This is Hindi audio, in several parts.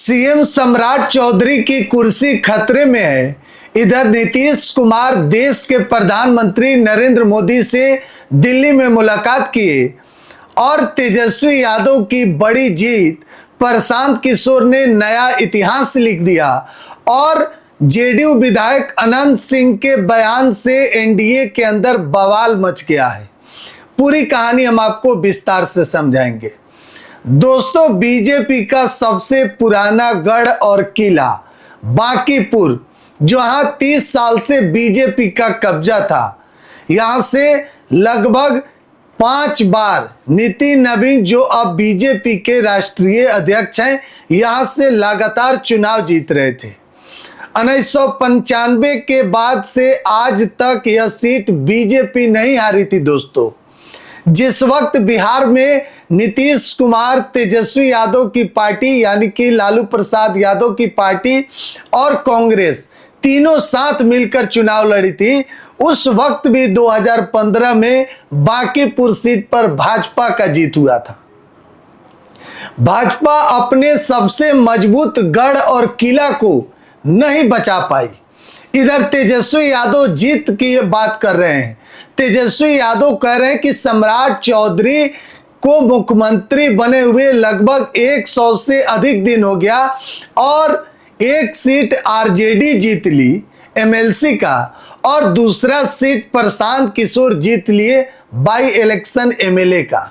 सीएम सम्राट चौधरी की कुर्सी खतरे में है। इधर नीतीश कुमार देश के प्रधानमंत्री नरेंद्र मोदी से दिल्ली में मुलाकात किए और तेजस्वी यादव की बड़ी जीत, प्रशांत किशोर ने नया इतिहास लिख दिया और जेडीयू विधायक अनंत सिंह के बयान से एनडीए के अंदर बवाल मच गया है। पूरी कहानी हम आपको विस्तार से समझाएंगे। दोस्तों, बीजेपी का सबसे पुराना गढ़ और किला बांकीपुर, जहां 30 साल से बीजेपी का कब्जा था, यहां से लगभग 5 बार नितिन नवीन, जो अब बीजेपी के राष्ट्रीय अध्यक्ष हैं, यहां से लगातार चुनाव जीत रहे थे। 1995 के बाद से आज तक यह सीट बीजेपी नहीं हारी थी। दोस्तों, जिस वक्त बिहार में नीतीश कुमार, तेजस्वी यादव की पार्टी यानी कि लालू प्रसाद यादव की पार्टी और कांग्रेस तीनों साथ मिलकर चुनाव लड़ी थी, उस वक्त भी 2015 में बांकीपुर सीट पर भाजपा का जीत हुआ था। भाजपा अपने सबसे मजबूत गढ़ और किला को नहीं बचा पाई। इधर तेजस्वी यादव जीत की बात कर रहे हैं। तेजस्वी यादव कह रहे हैं कि सम्राट चौधरी को मुख्यमंत्री बने हुए लगभग 100 से अधिक दिन हो गया और एक सीट आरजेडी जीत ली एमएलसी का और दूसरा सीट प्रशांत किशोर जीत लिए बाई इलेक्शन एमएलए का।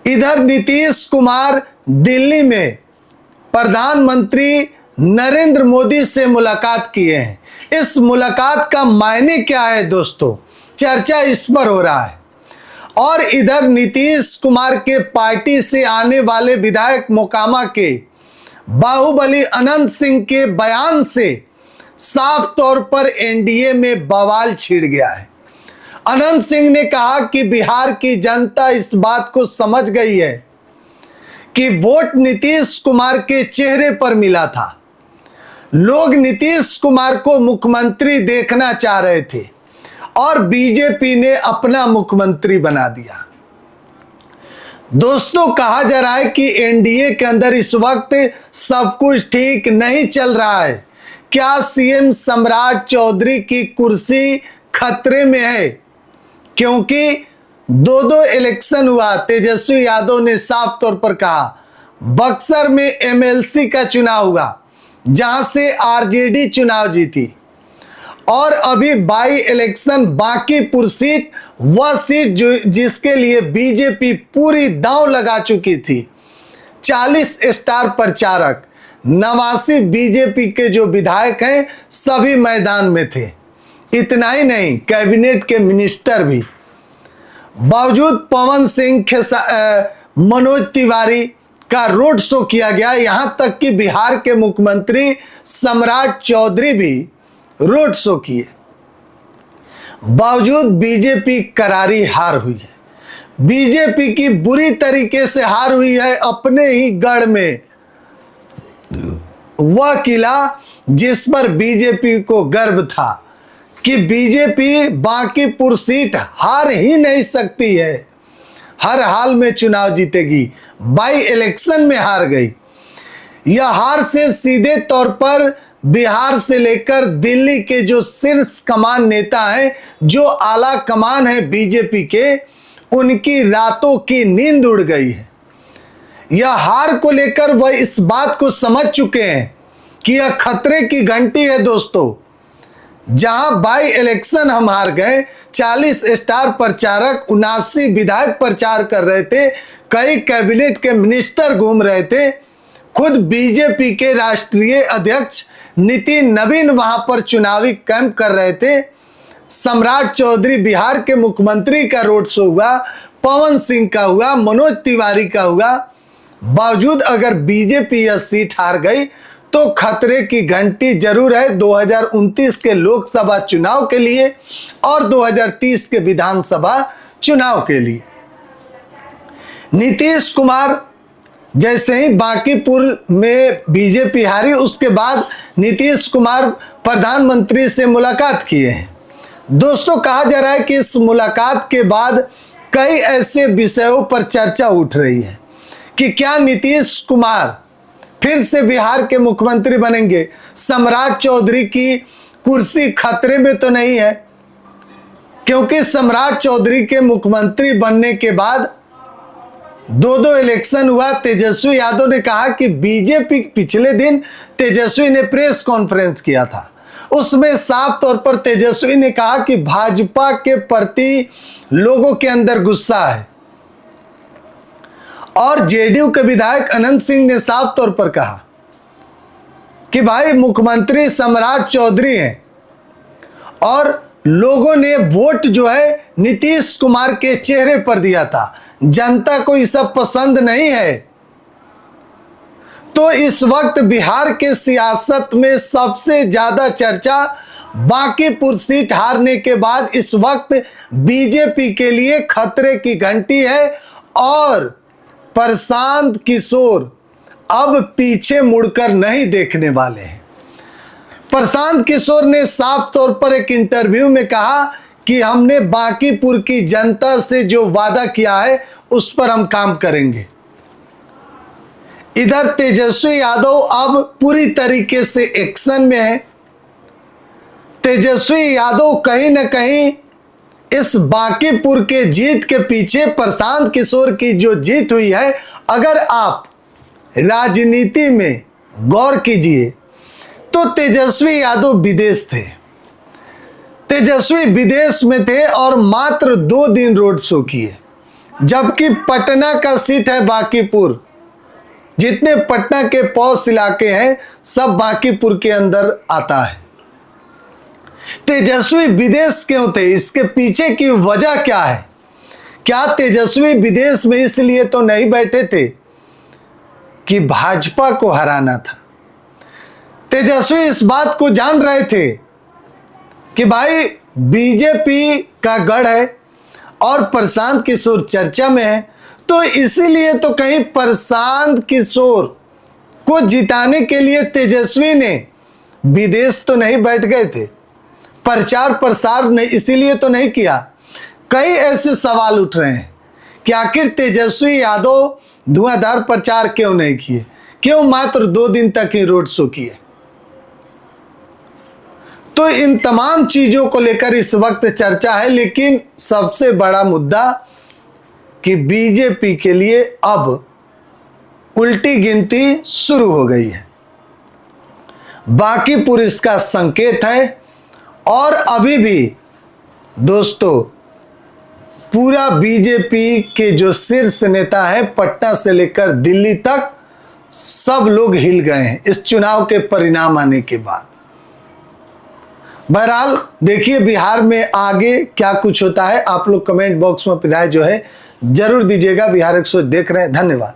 इधर नीतीश कुमार दिल्ली में प्रधानमंत्री नरेंद्र मोदी से मुलाकात किए हैं। इस मुलाकात का मायने क्या है दोस्तों, चर्चा इस पर हो रहा है। और इधर नीतीश कुमार के पार्टी से आने वाले विधायक मोकामा के बाहुबली अनंत सिंह के बयान से साफ तौर पर एनडीए में बवाल छिड़ गया है। अनंत सिंह ने कहा कि बिहार की जनता इस बात को समझ गई है कि वोट नीतीश कुमार के चेहरे पर मिला था। लोग नीतीश कुमार को मुख्यमंत्री देखना चाह रहे थे और बीजेपी ने अपना मुख्यमंत्री बना दिया। दोस्तों, कहा जा रहा है कि एनडीए के अंदर इस वक्त सब कुछ ठीक नहीं चल रहा है। क्या सीएम सम्राट चौधरी की कुर्सी खतरे में है? क्योंकि दो इलेक्शन हुआ। तेजस्वी यादव ने साफ तौर पर कहा बक्सर में एमएलसी का चुनाव हुआ जहां से आरजेडी चुनाव जीती और अभी बाई इलेक्शन बांकीपुर सीट, वह सीट जिसके लिए बीजेपी पूरी दांव लगा चुकी थी। 40 स्टार प्रचारक, 89 बीजेपी के जो विधायक हैं सभी मैदान में थे। इतना ही नहीं, कैबिनेट के मिनिस्टर भी। बावजूद पवन सिंह, मनोज तिवारी का रोड शो किया गया, यहां तक कि बिहार के मुख्यमंत्री सम्राट चौधरी भी रोड शो किए। बावजूद बीजेपी करारी हार हुई है। बीजेपी की बुरी तरीके से हार हुई है अपने ही गढ़ में। वह किला जिस पर बीजेपी को गर्व था कि बीजेपी बांकीपुर सीट हार ही नहीं सकती है, हर हाल में चुनाव जीतेगी, बाई इलेक्शन में हार गई। यह हार से सीधे तौर पर बिहार से लेकर दिल्ली के जो शीर्ष कमान नेता हैं, जो आला कमान है बीजेपी के, उनकी रातों की नींद उड़ गई है। यह हार को लेकर वह इस बात को समझ चुके हैं कि यह खतरे की घंटी है। दोस्तों, जहां बाई इलेक्शन हम हार गए, 40 स्टार प्रचारक, 79 विधायक प्रचार कर रहे थे, कई कैबिनेट के मिनिस्टर घूम रहे थे, खुद बीजेपी के राष्ट्रीय अध्यक्ष नितिन नवीन वहां पर चुनावी कैंप कर रहे थे। सम्राट चौधरी बिहार के मुख्यमंत्री का रोड शो हुआ, पवन सिंह का हुआ, मनोज तिवारी का हुआ। बावजूद अगर बीजेपी यह सीट हार गई तो खतरे की घंटी जरूर है 2029 के लोकसभा चुनाव के लिए और 2030 के विधानसभा चुनाव के लिए। नीतीश कुमार जैसे ही बांकीपुर में बीजेपी हारी, उसके बाद नीतीश कुमार प्रधानमंत्री से मुलाकात किए हैं। दोस्तों, कहा जा रहा है कि इस मुलाकात के बाद कई ऐसे विषयों पर चर्चा उठ रही है कि क्या नीतीश कुमार फिर से बिहार के मुख्यमंत्री बनेंगे। सम्राट चौधरी की कुर्सी खतरे में तो नहीं है, क्योंकि सम्राट चौधरी के मुख्यमंत्री बनने के बाद दो इलेक्शन हुआ। तेजस्वी यादव ने कहा कि बीजेपी, पिछले दिन तेजस्वी ने प्रेस कॉन्फ्रेंस किया था, उसमें साफ तौर पर तेजस्वी ने कहा कि भाजपा के प्रति लोगों के अंदर गुस्सा है। और जेडीयू के विधायक अनंत सिंह ने साफ तौर पर कहा कि भाई मुख्यमंत्री सम्राट चौधरी हैं और लोगों ने वोट जो है नीतीश कुमार के चेहरे पर दिया था, जनता को ये सब पसंद नहीं है। तो इस वक्त बिहार के सियासत में सबसे ज्यादा चर्चा बांकीपुर सीट हारने के बाद इस वक्त बीजेपी के लिए खतरे की घंटी है और प्रशांत किशोर अब पीछे मुड़कर नहीं देखने वाले हैं। प्रशांत किशोर ने साफ तौर पर एक इंटरव्यू में कहा कि हमने बांकीपुर की जनता से जो वादा किया है उस पर हम काम करेंगे। इधर तेजस्वी यादव अब पूरी तरीके से एक्शन में है। तेजस्वी यादव कहीं ना कहीं इस बांकीपुर के जीत के पीछे प्रशांत किशोर की जो जीत हुई है, अगर आप राजनीति में गौर कीजिए तो तेजस्वी यादव विदेश थे, तेजस्वी विदेश में थे और मात्र 2 दिन रोड शो किए, जबकि पटना का सीट है बांकीपुर। जितने पटना के पौष इलाके हैं सब बांकीपुर के अंदर आता है। तेजस्वी विदेश क्यों थे, इसके पीछे की वजह क्या है? क्या तेजस्वी विदेश में इसलिए तो नहीं बैठे थे कि भाजपा को हराना था? तेजस्वी इस बात को जान रहे थे कि भाई बीजेपी का गढ़ है और प्रशांत किशोर चर्चा में है, तो इसीलिए तो कहीं प्रशांत किशोर को जिताने के लिए तेजस्वी ने विदेश तो नहीं बैठ गए थे, प्रचार प्रसार ने इसीलिए तो नहीं किया। कई ऐसे सवाल उठ रहे हैं कि आखिर तेजस्वी यादव धुआंधार प्रचार क्यों नहीं किए, क्यों मात्र 2 दिन तक ही रोड शो किए? तो इन तमाम चीजों को लेकर इस वक्त चर्चा है, लेकिन सबसे बड़ा मुद्दा कि बीजेपी के लिए अब उल्टी गिनती शुरू हो गई है। बांकीपुर इसका संकेत है और अभी भी दोस्तों पूरा बीजेपी के जो शीर्ष नेता है पटना से लेकर दिल्ली तक सब लोग हिल गए हैं इस चुनाव के परिणाम आने के बाद। बहरहाल देखिए बिहार में आगे क्या कुछ होता है। आप लोग कमेंट बॉक्स में राय जो है जरूर दीजिएगा। बिहार 100 देख रहे हैं, धन्यवाद।